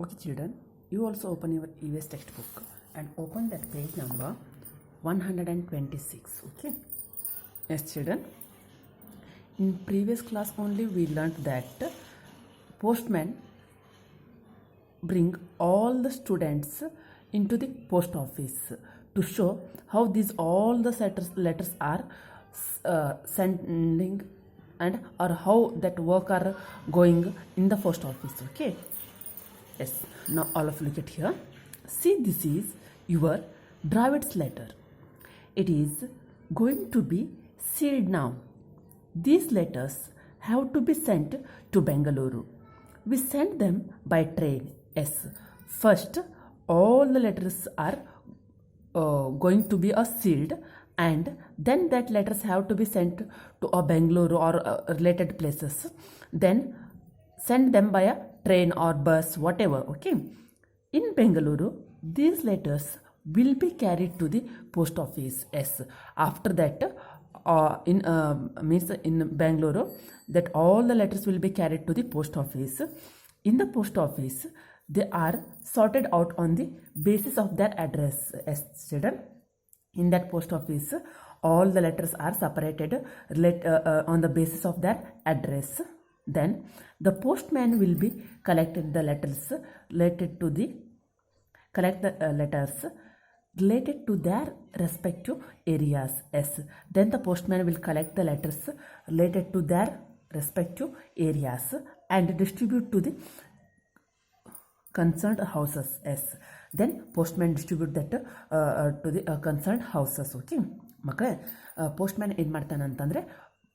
Okay, children, you also open your EVS textbook and open that page number 126. Okay, yes, children. In previous class only we learnt that postman bring all the students into the post office to show how these all the letters are sending and or how that work are going in the post office. Okay, yes, now all of you look at here. See, this is your Dravid's letter. It is going to be sealed now. These letters have to be sent to Bengaluru. We send them by train. Yes, first all the letters are going to be sealed, and then that letters have to be sent to a Bengaluru or related places. Then send them by a train or bus, whatever. Okay, in Bengaluru these letters will be carried to the post office. Yes, after that in Bengaluru, that all the letters will be carried to the post office. In the post office they are sorted out on the basis of their address. Yes, children, in that post office all the letters are separated on the basis of their address. Then the postman will be collected the letters related to the letters related to their respective areas. Yes, then the postman will collect the letters related to their respective areas and distribute to the concerned houses. Yes, then postman distribute that to the concerned houses. Okay, ಮಕ್ಕಳೇ, postman ಏನು ಮಾಡ್ತಾನೆ ಅಂತಂದರೆ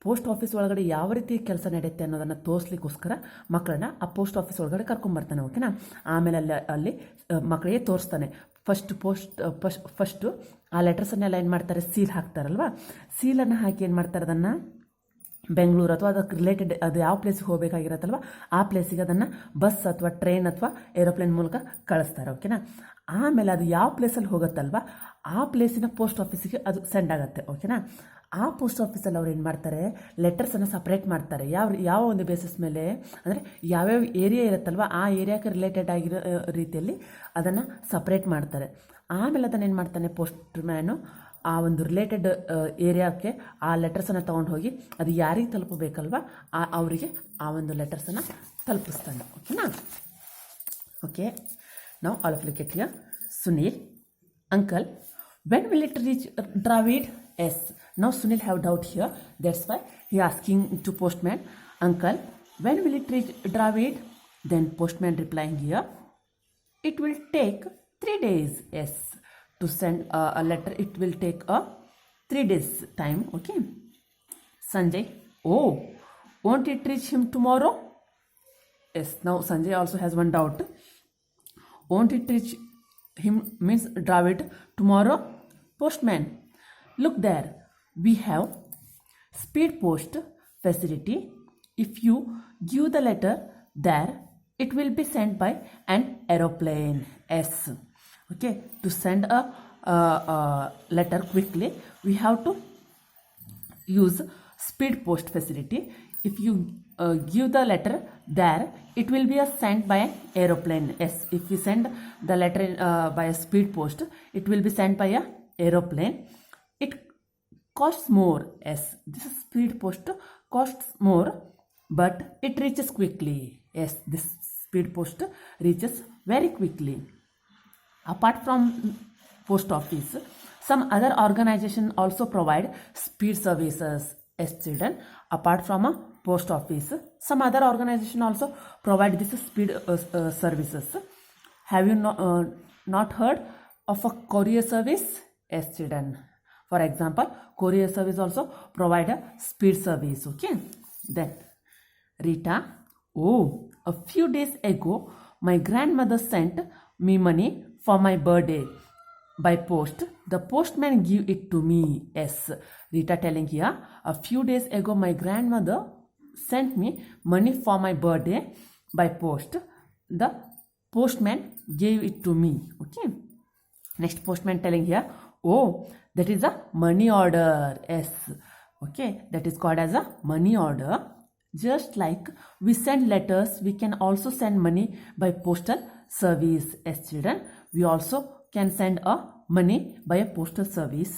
post office ಒಳಗಡೆ ಯಾವ ರೀತಿ ಕೆಲಸ ನಡೆಯುತ್ತೆ ಅನ್ನೋದನ್ನು ತೋರಿಸ್ಲಿಕ್ಕೋಸ್ಕರ ಮಕ್ಕಳನ್ನ ಆ ಪೋಸ್ಟ್ ಆಫೀಸ್ ಒಳಗಡೆ ಕರ್ಕೊಂಬರ್ತಾನೆ. ಓಕೆನಾ, ಆಮೇಲೆ ಅಲ್ಲಿ ಮಕ್ಕಳಿಗೆ ತೋರಿಸ್ತಾನೆ. ಫಸ್ಟು ಆ ಲೆಟರ್ಸನ್ನೆಲ್ಲ ಏನು ಮಾಡ್ತಾರೆ, ಸೀಲ್ ಹಾಕ್ತಾರಲ್ವ. ಸೀಲನ್ನು ಹಾಕಿ ಏನು ಮಾಡ್ತಾರೆ, ಅದನ್ನು ಬೆಂಗಳೂರು ಅಥವಾ ಅದಕ್ಕೆ ರಿಲೇಟೆಡ್ ಅದು ಯಾವ ಪ್ಲೇಸಿಗೆ ಹೋಗಬೇಕಾಗಿರತ್ತಲ್ವ ಆ ಪ್ಲೇಸಿಗೆ ಅದನ್ನು ಬಸ್ ಅಥವಾ ಟ್ರೈನ್ ಅಥವಾ ಏರೋಪ್ಲೇನ್ ಮೂಲಕ ಕಳಿಸ್ತಾರೆ. ಓಕೆನಾ, ಆಮೇಲೆ ಅದು ಯಾವ ಪ್ಲೇಸಲ್ಲಿ ಹೋಗುತ್ತಲ್ವ ಆ ಪ್ಲೇಸಿನ ಪೋಸ್ಟ್ ಆಫೀಸಿಗೆ ಅದು ಸೆಂಡ್ ಆಗುತ್ತೆ. ಓಕೆನಾ, ಆ ಪೋಸ್ಟ್ ಆಫೀಸಲ್ಲಿ ಅವ್ರು ಏನು ಮಾಡ್ತಾರೆ, ಲೆಟರ್ಸನ್ನು ಸಪ್ರೇಟ್ ಮಾಡ್ತಾರೆ. ಯಾವ ಒಂದು ಬೇಸಿಸ್ ಮೇಲೆ ಅಂದರೆ ಯಾವ್ಯಾವ ಏರಿಯಾ ಇರುತ್ತಲ್ವ ಆ ಏರಿಯಾಕ್ಕೆ ರಿಲೇಟೆಡ್ ಆಗಿರೋ ರೀತಿಯಲ್ಲಿ ಅದನ್ನು ಸಪ್ರೇಟ್ ಮಾಡ್ತಾರೆ. ಆಮೇಲೆ ಅದನ್ನು ಏನು ಮಾಡ್ತಾನೆ ಪೋಸ್ಟ್ ಮ್ಯಾನು, ಆ ಒಂದು ರಿಲೇಟೆಡ್ ಏರಿಯಾಕ್ಕೆ ಆ ಲೆಟರ್ಸನ್ನು ತೊಗೊಂಡು ಹೋಗಿ ಅದು ಯಾರಿಗೆ ತಲುಪಬೇಕಲ್ವ ಅವರಿಗೆ ಆ ಒಂದು ಲೆಟರ್ಸನ್ನು ತಲುಪಿಸ್ತಾನೆ. ಓಕೆನಾ, ಓಕೆ. ನಾವು all of look at here. Sunil, uncle, when will it reach Dravid? Yes, now Sunil have doubt here, that's why he asking to postman, uncle, when will it reach Dravid? Then postman replying here, it will take 3 days. Yes, to send a letter it will take 3 days time. Okay. Sanjay, oh, won't it reach him tomorrow? Yes, now Sanjay also has one doubt. Won't it reach him means Dravid tomorrow? Postman, look there, we have speed post facility. If you give the letter there, it will be sent by an aeroplane. Yes, okay, to send a letter quickly we have to use speed post facility. If you give the letter there, it will be sent by an aeroplane. Yes, if we send the letter by a speed post, it will be sent by a aeroplane. It costs more. Yes, this speed post costs more, but it reaches quickly. Yes, this speed post reaches very quickly. Apart from post office, some other organization also provide speed services. Yes, children, apart from a post office, some other organization also provide this speed services. Have you not heard of a courier service? Yes, children, for example, courier service also provide a speed service. Okay. Then Rita, oh, a few days ago my grandmother sent me money for my birthday by post. The postman gave it to me. Yes, Rita telling here, a few days ago my grandmother sent me money for my birthday by post. The postman gave it to me. Okay. Next, postman telling here, oh, that is a money order. Yes, okay, that is called as a money order. Just like we send letters, we can also send money by postal service. Yes, children, we also can send a money by a postal service.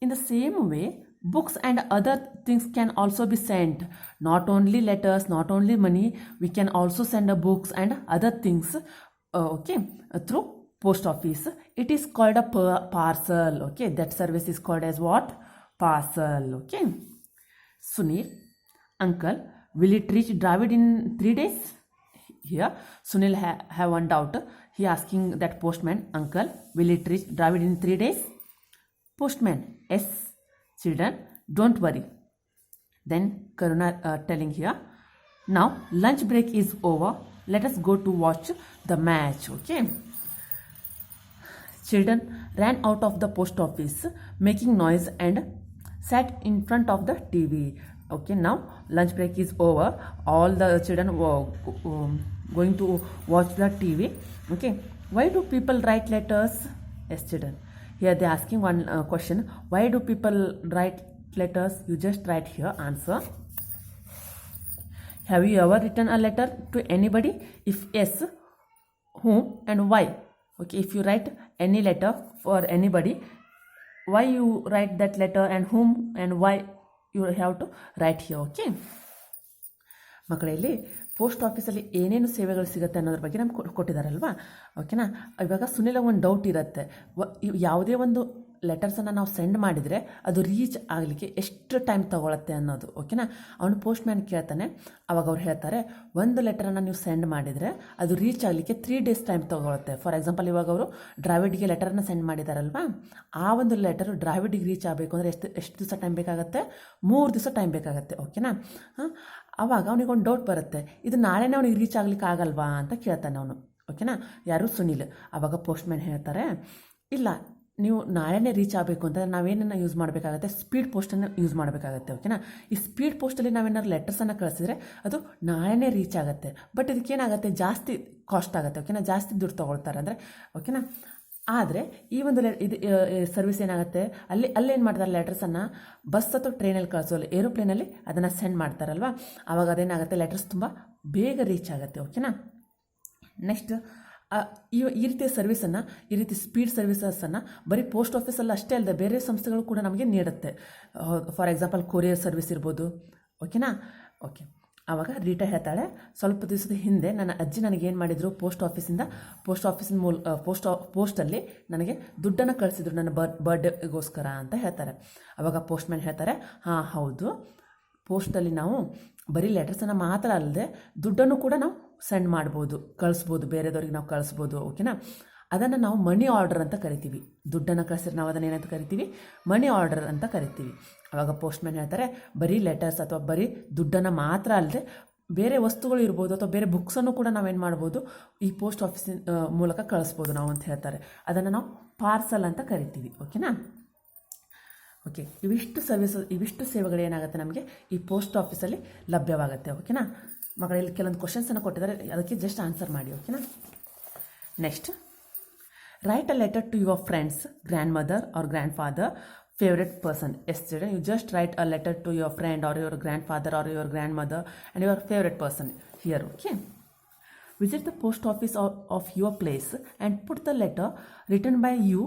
In the same way, books and other things can also be sent. Not only letters, not only money, we can also send a books and other things through post office. It is called a parcel. Okay, that service is called as what? Parcel. Okay. Sunil, uncle, will it reach Dravid in 3 days? Here Sunil have one doubt. He asking that postman, uncle, will it reach Dravid in 3 days? Postman, yes. Children, don't worry. Then Karuna telling here, now lunch break is over, let us go to watch the match. Okay. Children ran out of the post office making noise and sat in front of the TV. Okay, now lunch break is over, all the children were going to watch the TV. Okay, why do people write letters? Yes, children, here they asking one question, why do people write letters? You just write here answer. Have you ever written a letter to anybody? If yes, whom and why? Okay, if you write any letter for anybody, why you write that letter and whom and why you have to write here. Okay, ಮಕ್ಕಳಲ್ಲಿ post ಆಫೀಸಲ್ಲಿ ಏನೇನು ಸೇವೆಗಳು ಸಿಗುತ್ತೆ ಅನ್ನೋದ್ರ ಬಗ್ಗೆ ನಮ್ಗೆ ಕೊಟ್ಟಿದ್ದಾರಲ್ವಾ. ಓಕೆನಾ, ಇವಾಗ ಸುನಿಲ ಒಂದು ಡೌಟ್ ಇರುತ್ತೆ, ಯಾವುದೇ ಒಂದು ಲೆಟರ್ಸನ್ನು ನಾವು ಸೆಂಡ್ ಮಾಡಿದರೆ ಅದು ರೀಚ್ ಆಗಲಿಕ್ಕೆ ಎಷ್ಟು ಟೈಮ್ ತೊಗೊಳತ್ತೆ ಅನ್ನೋದು. ಓಕೆನಾ, ಅವನು ಪೋಸ್ಟ್ ಮ್ಯಾನ್ ಕೇಳ್ತಾನೆ. ಅವಾಗ ಅವ್ರು ಹೇಳ್ತಾರೆ, ಒಂದು ಲೆಟರನ್ನು ನೀವು ಸೆಂಡ್ ಮಾಡಿದರೆ ಅದು ರೀಚ್ ಆಗಲಿಕ್ಕೆ 3 days ಟೈಮ್ ತೊಗೊಳುತ್ತೆ. ಫಾರ್ ಎಕ್ಸಾಂಪಲ್, ಇವಾಗ ಅವರು ಡ್ರಾವಿಡ್ಗೆ ಲೆಟರನ್ನು ಸೆಂಡ್ ಮಾಡಿದಾರಲ್ವಾ, ಆ ಒಂದು ಲೆಟರು ಡ್ರಾವಿಡ್ಗೆ ರೀಚ್ ಆಗಬೇಕು ಅಂದರೆ ಎಷ್ಟು ದಿವಸ ಟೈಮ್ ಬೇಕಾಗುತ್ತೆ? 3 ದಿವಸ ಟೈಮ್ ಬೇಕಾಗುತ್ತೆ. ಓಕೆನಾ, ಆವಾಗ ಅವನಿಗೊಂದು ಡೌಟ್ ಬರುತ್ತೆ, ಇದು ನಾಳೆನೇ ಅವನಿಗೆ ರೀಚ್ ಆಗಲಿಕ್ಕೆ ಆಗಲ್ವಾ ಅಂತ ಕೇಳ್ತಾನೆ ಅವನು. ಓಕೆನಾ, ಯಾರು? ಸುನಿಲ್. ಆವಾಗ ಪೋಸ್ಟ್ ಮ್ಯಾನ್ ಹೇಳ್ತಾರೆ, ಇಲ್ಲ, ನೀವು ನಾಳೆನೇ ರೀಚ್ ಆಗಬೇಕು ಅಂತಂದರೆ ನಾವೇನನ್ನು ಯೂಸ್ ಮಾಡಬೇಕಾಗತ್ತೆ? ಸ್ಪೀಡ್ ಪೋಸ್ಟನ್ನು ಯೂಸ್ ಮಾಡಬೇಕಾಗತ್ತೆ. ಓಕೆನಾ, ಈ ಸ್ಪೀಡ್ ಪೋಸ್ಟಲ್ಲಿ ನಾವೇನಾದ್ರು ಲೆಟರ್ಸನ್ನು ಕಳಿಸಿದ್ರೆ ಅದು ನಾಳೆನೇ ರೀಚ್ ಆಗುತ್ತೆ. ಬಟ್ ಇದಕ್ಕೇನಾಗುತ್ತೆ? ಜಾಸ್ತಿ ಕಾಸ್ಟ್ ಆಗುತ್ತೆ. ಓಕೆನಾ, ಜಾಸ್ತಿ ದುಡ್ಡು ತೊಗೊಳ್ತಾರೆ ಅಂದರೆ. ಓಕೆನಾ, ಆದರೆ ಈ ಒಂದು ಇದು ಸರ್ವಿಸ್ ಏನಾಗುತ್ತೆ, ಅಲ್ಲೇನು ಮಾಡ್ತಾರೆ, ಲೆಟರ್ಸನ್ನು ಬಸ್ ಅಥವಾ ಟ್ರೈನಲ್ಲಿ ಕಳಿಸೋಲ್ಲ, ಏರೋಪ್ಲೇನಲ್ಲಿ ಅದನ್ನು ಸೆಂಡ್ ಮಾಡ್ತಾರಲ್ವ, ಆವಾಗ ಅದೇನಾಗುತ್ತೆ, ಲೆಟರ್ಸ್ ತುಂಬ ಬೇಗ ರೀಚ್ ಆಗುತ್ತೆ. ಓಕೆನಾ, ನೆಕ್ಸ್ಟ್ ಈ ರೀತಿಯ ಸರ್ವಿಸನ್ನು, ಈ ರೀತಿ ಸ್ಪೀಡ್ ಸರ್ವಿಸಸನ್ನು ಬರೀ ಪೋಸ್ಟ್ ಆಫೀಸಲ್ಲಿ ಅಷ್ಟೇ ಅಲ್ಲದೆ ಬೇರೆ ಸಂಸ್ಥೆಗಳು ಕೂಡ ನಮಗೆ ನೀಡುತ್ತೆ. ಫಾರ್ ಎಕ್ಸಾಂಪಲ್ ಕೊರಿಯರ್ ಸರ್ವಿಸ್ ಇರ್ಬೋದು. ಓಕೆನಾ, ಓಕೆ. ಆವಾಗ ರೀಟಾ ಹೇಳ್ತಾಳೆ, ಸ್ವಲ್ಪ ದಿವಸದ ಹಿಂದೆ ನನ್ನ ಅಜ್ಜಿ ನನಗೇನು ಮಾಡಿದರು, ಪೋಸ್ಟ್ ಆಫೀಸಿನ ಪೋಸ್ಟಲ್ಲಿ ನನಗೆ ದುಡ್ಡನ್ನು ಕಳಿಸಿದ್ರು ನನ್ನ ಬರ್ಡೇಗೋಸ್ಕರ ಅಂತ ಹೇಳ್ತಾರೆ. ಆವಾಗ ಪೋಸ್ಟ್ ಮ್ಯಾನ್ ಹೇಳ್ತಾರೆ, ಹಾಂ ಹೌದು, ಪೋಸ್ಟಲ್ಲಿ ನಾವು ಬರೀ ಲೆಟರ್ಸನ್ನು ಮಾತ್ರ ಅಲ್ಲದೆ ದುಡ್ಡನ್ನು ಕೂಡ ನಾವು ಸೆಂಡ್ ಮಾಡ್ಬೋದು, ಕಳಿಸ್ಬೋದು, ಬೇರೆದವ್ರಿಗೆ ನಾವು ಕಳಿಸ್ಬೋದು. ಓಕೆನಾ, ಅದನ್ನು ನಾವು ಮನಿ ಆರ್ಡರ್ ಅಂತ ಕರಿತೀವಿ. ದುಡ್ಡನ್ನು ಕಳಿಸಿದ್ರೆ ನಾವು ಅದನ್ನು ಏನಂತ ಕರಿತೀವಿ? ಮನಿ ಆರ್ಡರ್ ಅಂತ ಕರಿತೀವಿ. ಆವಾಗ ಪೋಸ್ಟ್ ಮ್ಯಾನ್ ಹೇಳ್ತಾರೆ, ಬರೀ ಲೆಟರ್ಸ್ ಅಥವಾ ಬರೀ ದುಡ್ಡನ್ನು ಮಾತ್ರ ಅಲ್ಲದೆ ಬೇರೆ ವಸ್ತುಗಳು ಇರ್ಬೋದು ಅಥವಾ ಬೇರೆ ಬುಕ್ಸನ್ನು ಕೂಡ ನಾವೇನು ಮಾಡ್ಬೋದು, ಈ ಪೋಸ್ಟ್ ಆಫೀಸಿನ ಮೂಲಕ ಕಳಿಸ್ಬೋದು ನಾವು ಅಂತ ಹೇಳ್ತಾರೆ. ಅದನ್ನು ನಾವು ಪಾರ್ಸಲ್ ಅಂತ ಕರಿತೀವಿ. ಓಕೆನಾ, ಓಕೆ. ಇವಿಷ್ಟು ಸೇವೆಗಳು ಏನಾಗುತ್ತೆ ನಮಗೆ ಈ ಪೋಸ್ಟ್ ಆಫೀಸಲ್ಲಿ ಲಭ್ಯವಾಗುತ್ತೆ. ಓಕೆನಾ ಮಕ್ಕಳಲ್ಲಿ ಕೆಲವೊಂದು ಕ್ವಶನ್ಸನ್ನು ಕೊಟ್ಟಿದ್ದಾರೆ, ಅದಕ್ಕೆ ಜಸ್ಟ್ ಆನ್ಸರ್ ಮಾಡಿ. ಓಕೆನಾ, next, write a letter to your friends, grandmother or grandfather, favorite person. Yes, children, you just write a letter to your friend or your grandfather or your grandmother and your favorite person here. Okay, visit the post office of your place and put the letter written by you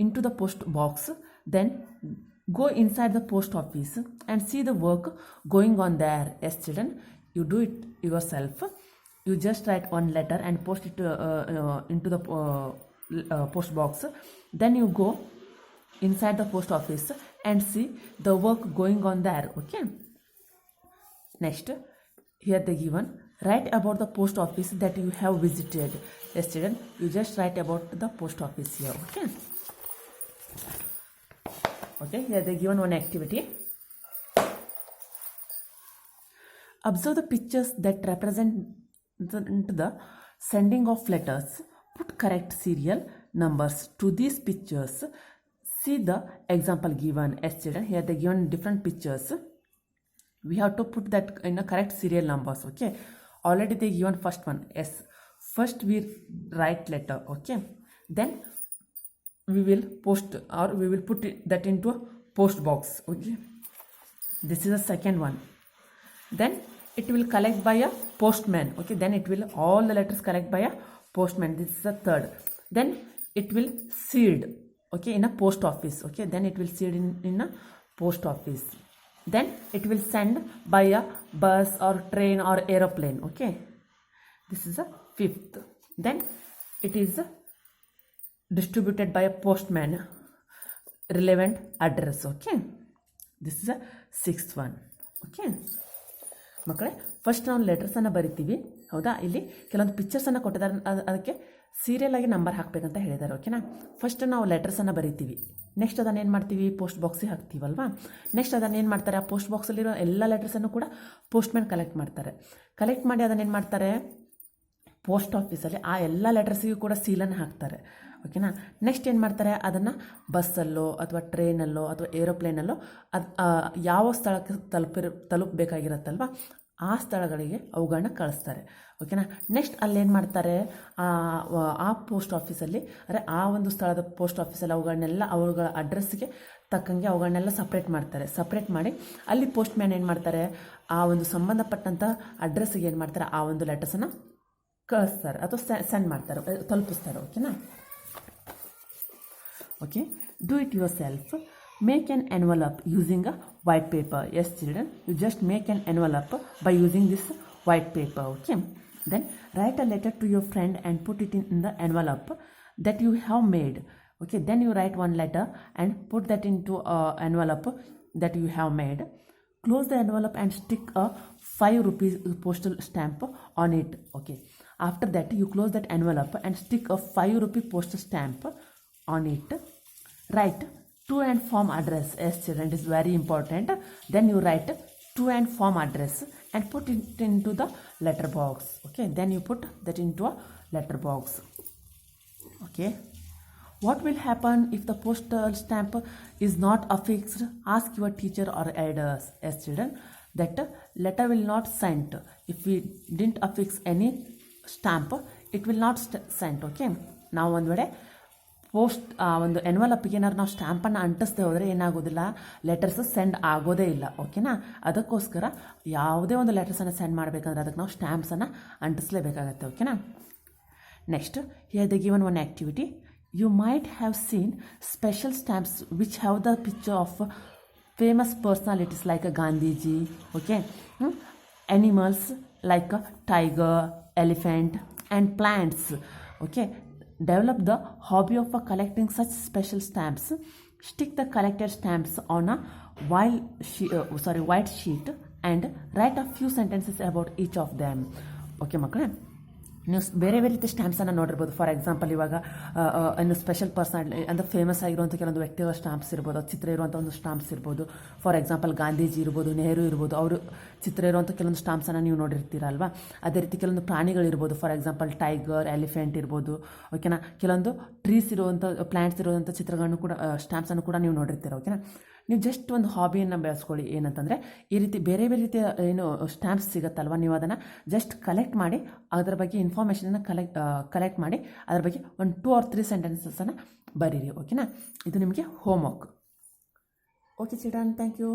into the post box. Then go inside the post office and see the work going on there. Yes, children, you do it yourself. You just write one letter and post it into the post box. Then you go inside the post office and see the work going on there. Okay, next, here they given, write about the post office that you have visited. Yes, children, you just write about the post office here. Okay, here they given one activity. Observe the pictures that represent the sending of letters. Put correct serial numbers to these pictures. See the example given. Yes, children, here they given different pictures. We have to put that in a correct serial numbers. Okay, already they given first one. Yes, first we write letter. Okay, then we will post or we will put that into a post box. Okay, this is the second one. then it will collect by a postman. Okay, then it will all the letters collect by a postman. This is the third. Then it will sealed, okay, in a post office. Okay, then it will sealed in a post office. Then it will send by a bus or train or aeroplane. Okay, this is a fifth. Then it is distributed by a postman, relevant address. Okay, this is a sixth one. Okay, ಮಕ್ಕಳೇ, first ನಾವು ಲೆಟರ್ಸನ್ನು ಬರಿತೀವಿ. ಹೌದಾ, ಇಲ್ಲಿ ಕೆಲವೊಂದು ಪಿಕ್ಚರ್ಸನ್ನು ಕೊಟ್ಟಿದ್ದಾರೆ, ಅದಕ್ಕೆ serial ಆಗಿ number ಹಾಕಬೇಕಂತ ಹೇಳಿದ್ದಾರೆ. ಓಕೆನಾ, ಫಸ್ಟ್ ನಾವು ಲೆಟರ್ಸನ್ನು ಬರಿತೀವಿ. ನೆಕ್ಸ್ಟ್ ಅದನ್ನು ಏನು ಮಾಡ್ತೀವಿ, ಪೋಸ್ಟ್ ಬಾಕ್ಸಿಗೆ ಹಾಕ್ತೀವಲ್ವಾ. ನೆಕ್ಸ್ಟ್ ಅದನ್ನು ಏನು ಮಾಡ್ತಾರೆ, ಆ ಪೋಸ್ಟ್ ಬಾಕ್ಸಲ್ಲಿರೋ ಎಲ್ಲ ಲೆಟರ್ಸನ್ನು ಕೂಡ ಪೋಸ್ಟ್ಮ್ಯಾನ್ ಕಲೆಕ್ಟ್ ಮಾಡ್ತಾರೆ. ಕಲೆಕ್ಟ್ ಮಾಡಿ ಅದನ್ನು ಏನು ಮಾಡ್ತಾರೆ, ಪೋಸ್ಟ್ ಆಫೀಸಲ್ಲಿ ಆ ಎಲ್ಲ ಲೆಟರ್ಸಿಗೂ ಕೂಡ ಸೀಲನ್ನು ಹಾಕ್ತಾರೆ. ಓಕೆನಾ, ನೆಕ್ಸ್ಟ್ ಏನು ಮಾಡ್ತಾರೆ, ಅದನ್ನು ಬಸ್ಸಲ್ಲೋ ಅಥವಾ ಟ್ರೈನಲ್ಲೋ ಅಥವಾ ಏರೋಪ್ಲೇನಲ್ಲೋ ಅದು ಯಾವ ಸ್ಥಳಕ್ಕೆ ತಲುಪಬೇಕಾಗಿರುತ್ತಲ್ವ ಆ ಸ್ಥಳಗಳಿಗೆ ಅವುಗಳನ್ನ ಕಳಿಸ್ತಾರೆ. ಓಕೆನಾ, ನೆಕ್ಸ್ಟ್ ಅಲ್ಲೇನು ಮಾಡ್ತಾರೆ, ಆ ಪೋಸ್ಟ್ ಆಫೀಸಲ್ಲಿ ಅಂದರೆ ಆ ಒಂದು ಸ್ಥಳದ ಪೋಸ್ಟ್ ಆಫೀಸಲ್ಲಿ ಅವುಗಳನ್ನೆಲ್ಲ ಅವುಗಳ ಅಡ್ರೆಸ್ಗೆ ತಕ್ಕಂಗೆ ಅವುಗಳನ್ನೆಲ್ಲ ಸಪ್ರೇಟ್ ಮಾಡ್ತಾರೆ. ಸಪ್ರೇಟ್ ಮಾಡಿ ಅಲ್ಲಿ ಪೋಸ್ಟ್ ಮ್ಯಾನ್ ಏನು ಮಾಡ್ತಾರೆ, ಆ ಒಂದು ಸಂಬಂಧಪಟ್ಟಂಥ ಅಡ್ರೆಸ್ಸಿಗೆ ಏನು ಮಾಡ್ತಾರೆ, ಆ ಒಂದು ಲೆಟರ್ಸನ್ನು ಕಳಿಸ್ತಾರೆ ಅಥವಾ ಸೆಂಡ್ ಮಾಡ್ತಾರೆ, ತಲುಪಿಸ್ತಾರೆ. ಓಕೆನಾ, okay, do it yourself. Make an envelope using a white paper. Yes children, you just make an envelope by using this white paper. Okay, then write a letter to your friend and put it in the envelope that you have made. Okay, then you write one letter and put that into envelope that you have made. Close the envelope and stick a 5 rupees postal stamp on it. Okay, after that you close that envelope and stick a 5 rupee postal stamp on it. Write to and from address. Yes children, it is very important. Then you write to and from address and put it into the letter box. Okay, then you put that into a letter box. Okay, what will happen if the postal stamp is not affixed? Ask your teacher or elders. Yes children, that letter will not sent if we didn't affix any stamp. It will not sent. Okay, ನಾವು ಒಂದು ವೇಳೆ post ಒಂದು ಎನ್ವಲಪ್ಗೆ ಏನಾದ್ರು ನಾವು ಸ್ಟ್ಯಾಂಪನ್ನು ಅಂಟಿಸ್ದೆ ಹೋದರೆ ಏನಾಗೋದಿಲ್ಲ, letters send ಆಗೋದೇ ಇಲ್ಲ. ಓಕೆನಾ, ಅದಕ್ಕೋಸ್ಕರ ಯಾವುದೇ ಒಂದು ಲೆಟರ್ಸನ್ನು ಸೆಂಡ್ ಮಾಡಬೇಕಂದ್ರೆ ಅದಕ್ಕೆ ನಾವು ಸ್ಟ್ಯಾಂಪ್ಸನ್ನು ಅಂಟಿಸ್ಲೇಬೇಕಾಗತ್ತೆ. ಓಕೆನಾ, next here the given one activity. You might have seen special stamps which have the picture of famous personalities like Gandhiji, okay, animals like a tiger, elephant and plants. Okay, develop the hobby of collecting such special stamps. Stick the collected stamps on a white sheet and write a few sentences about each of them. Okay ಮಕ್ಕಳೇ, ನೀವು ಬೇರೆ ಬೇರೆ ರೀತಿ ಸ್ಟ್ಯಾಂಪ್ಸನ್ನು ನೋಡಿರ್ಬೋದು. For example ಇವಾಗ ಇನ್ನು special personality ಅಂದರೆ famous ಆಗಿರುವಂಥ ಕೆಲವೊಂದು ವ್ಯಕ್ತಿಗಳ ಸ್ಟಾಂಪ್ಸ್ ಇರ್ಬೋದು, ಚಿತ್ರ ಇರುವಂಥ ಒಂದು ಸ್ಟಾಂಪ್ಸ್ ಇರ್ಬೋದು. ಫಾರ್ ಎಕ್ಸಾಂಪಲ್ ಗಾಂಧೀಜಿ ಇರ್ಬೋದು, ನೆಹರು ಇರ್ಬೋದು, ಅವರು ಚಿತ್ರ ಇರುವಂಥ ಕೆಲವೊಂದು ಸ್ಟಾಂಪ್ಸನ್ನು ನೀವು ನೋಡಿರ್ತೀರಲ್ವಾ. ಅದೇ ರೀತಿ ಕೆಲವೊಂದು ಪ್ರಾಣಿಗಳಿರ್ಬೋದು, ಫಾರ್ ಎಕ್ಸಾಂಪಲ್ ಟೈಗರ್, ಎಲಿಫೆಂಟ್ ಇರ್ಬೋದು. ಓಕೆನಾ, ಕೆಲವೊಂದು ಟ್ರೀಸ್ ಇರುವಂಥ ಪ್ಲ್ಯಾಂಟ್ಸ್ ಇರುವಂಥ ಚಿತ್ರಗಳನ್ನು ಕೂಡ ಸ್ಟ್ಯಾಂಪ್ಸನ್ನು ಕೂಡ ನೀವು ನೋಡಿರ್ತೀರ. ಓಕೆನಾ, ನೀವು ಜಸ್ಟ್ ಒಂದು ಹಾಬಿಯನ್ನು ಬೆಳೆಸ್ಕೊಳ್ಳಿ. ಏನಂತಂದರೆ ಈ ರೀತಿ ಬೇರೆ ಬೇರೆ ರೀತಿಯ ಏನು ಸ್ಟ್ಯಾಂಪ್ಸ್ ಸಿಗುತ್ತಲ್ವ, ನೀವು ಅದನ್ನು ಜಸ್ಟ್ ಕಲೆಕ್ಟ್ ಮಾಡಿ ಅದರ ಬಗ್ಗೆ ಇನ್ಫಾರ್ಮೇಷನನ್ನು ಕಲೆಕ್ಟ್ ಮಾಡಿ ಅದರ ಬಗ್ಗೆ ಒಂದು 2 or 3 ಸೆಂಟೆನ್ಸಸ್ಸನ್ನು ಬರೀರಿ. ಓಕೆನಾ, ಇದು ನಿಮಗೆ homework. Okay children, thank you.